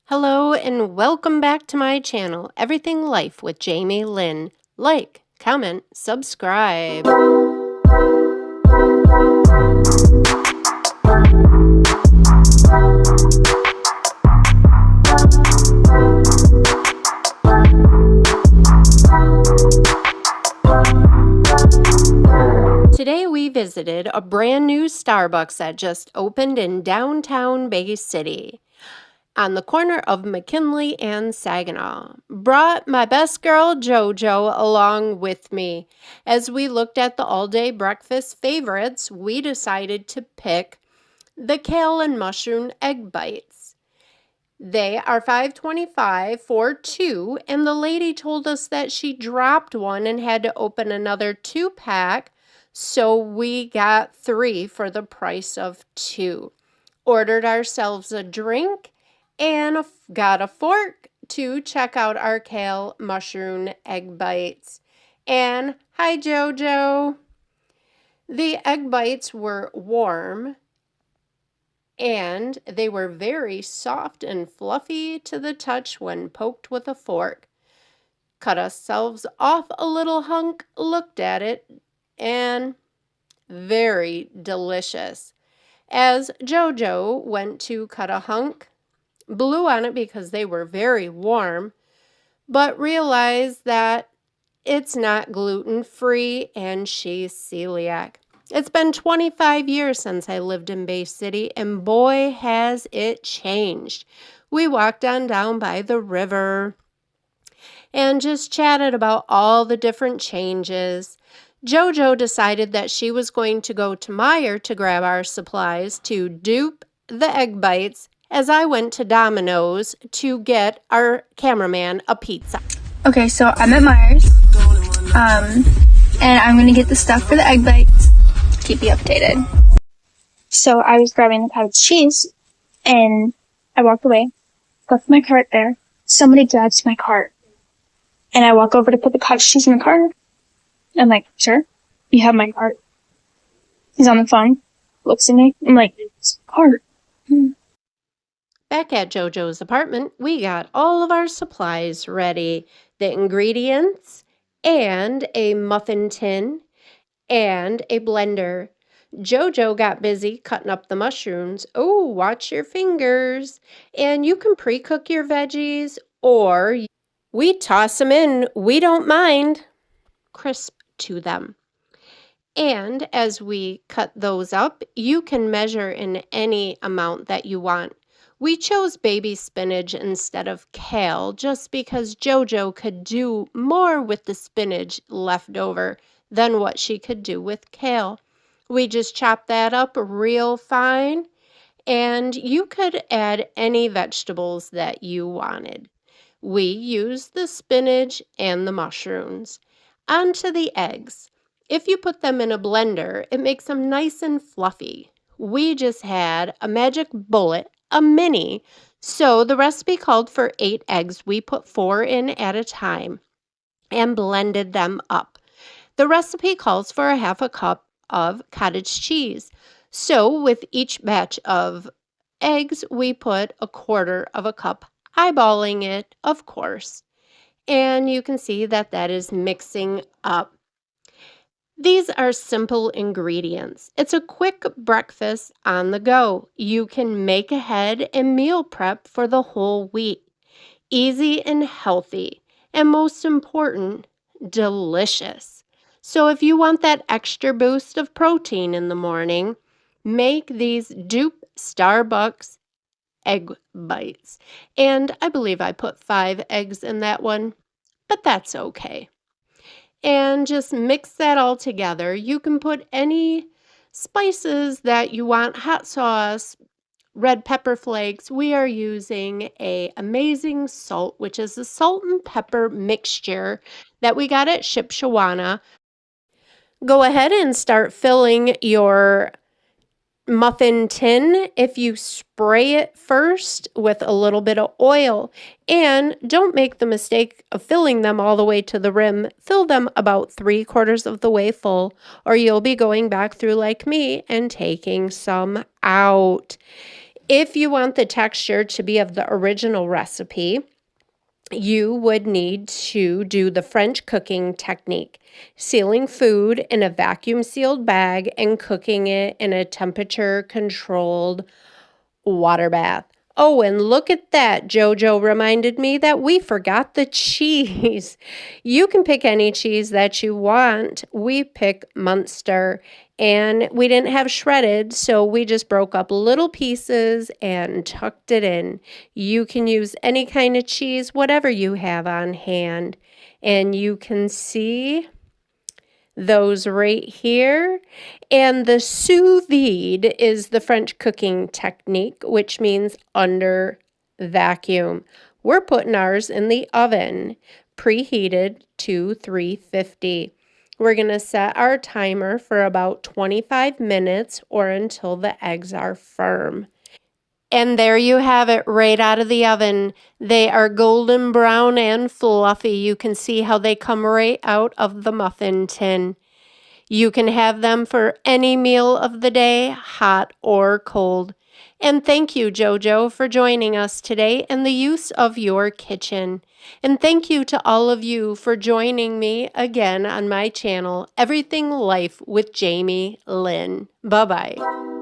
Hello and welcome back to my channel, Everything Life with Jamie Lynn. Like, comment, subscribe. Today we visited a brand new Starbucks that just opened in downtown Bay City, on the corner of McKinley and Saginaw. Brought my best girl JoJo along with me. As we looked at the all-day breakfast favorites, we decided to pick the kale and mushroom egg bites. They are $5.25 for two, and the lady told us that she dropped one and had to open another 2-pack, so we got 3 for the price of 2. Ordered ourselves a drink and got a fork to check out our kale mushroom egg bites. And hi, JoJo. The egg bites were warm and they were very soft and fluffy to the touch when poked with a fork. Cut ourselves off a little hunk, looked at it, and very delicious. As JoJo went to cut a hunk, blew on it because they were very warm, but realized that it's not gluten-free and she's celiac. It's been 25 years since I lived in Bay City, and boy, has it changed. We walked on down by the river and just chatted about all the different changes. JoJo decided that she was going to go to Meijer to grab our supplies to dupe the egg bites, as I went to Domino's to get our cameraman a pizza. Okay, so I'm at Meijer's, and I'm going to get the stuff for the egg bites. Keep you updated. So I was grabbing the cottage cheese, and I walked away, left my cart there. Somebody grabs my cart, and I walk over to put the cottage cheese in the cart. I'm like, sure, you have my cart. He's on the phone, looks at me. I'm like, it's a cart. Back at JoJo's apartment, we got all of our supplies ready. The ingredients, and a muffin tin, and a blender. JoJo got busy cutting up the mushrooms. Oh, watch your fingers. And you can pre-cook your veggies, or we toss them in. We don't mind. Crisp to them. And as we cut those up, you can measure in any amount that you want. We chose baby spinach instead of kale just because JoJo could do more with the spinach left over than what she could do with kale. We just chopped that up real fine, and you could add any vegetables that you wanted. We used the spinach and the mushrooms. On to the eggs. If you put them in a blender, it makes them nice and fluffy. We just had a magic bullet, a mini, so the recipe called for 8 eggs. We put 4 in at a time and blended them up. The recipe calls for a 1/2 cup of cottage cheese. So with each batch of eggs, we put 1/4 cup, eyeballing it, of course. And you can see that that is mixing up. These are simple ingredients. It's a quick breakfast on the go. You can make ahead and meal prep for the whole week. Easy and healthy, and most important, delicious. So if you want that extra boost of protein in the morning, make these dupe Starbucks egg bites. And I believe I put 5 eggs in that one, but that's okay. And just mix that all together. You can put any spices that you want, hot sauce, red pepper flakes. We are using a amazing salt, which is a salt and pepper mixture that we got at Shipshawana. Go ahead and start filling your muffin tin. If you spray it first with a little bit of oil, and don't make the mistake of filling them all the way to the rim. Fill them about 3/4 of the way full, or you'll be going back through like me and taking some out. If you want the texture to be of the original recipe, you would need to do the French cooking technique, sealing food in a vacuum sealed bag and cooking it in a temperature controlled water bath. Oh, and look at that. Jojo reminded me that we forgot the cheese. You can pick any cheese that you want. We pick Munster, and we didn't have shredded, so we just broke up little pieces and tucked it in. You can use any kind of cheese, whatever you have on hand. And you can see those right here. And the sous vide is the French cooking technique, which means under vacuum. We're putting ours in the oven, preheated to 350. We're going to set our timer for about 25 minutes or until the eggs are firm. And there you have it, right out of the oven. They are golden brown and fluffy. You can see how they come right out of the muffin tin. You can have them for any meal of the day, hot or cold. And thank you, Jojo, for joining us today and the use of your kitchen. And thank you to all of you for joining me again on my channel, Everything Life with Jamie Lynn. Bye-bye.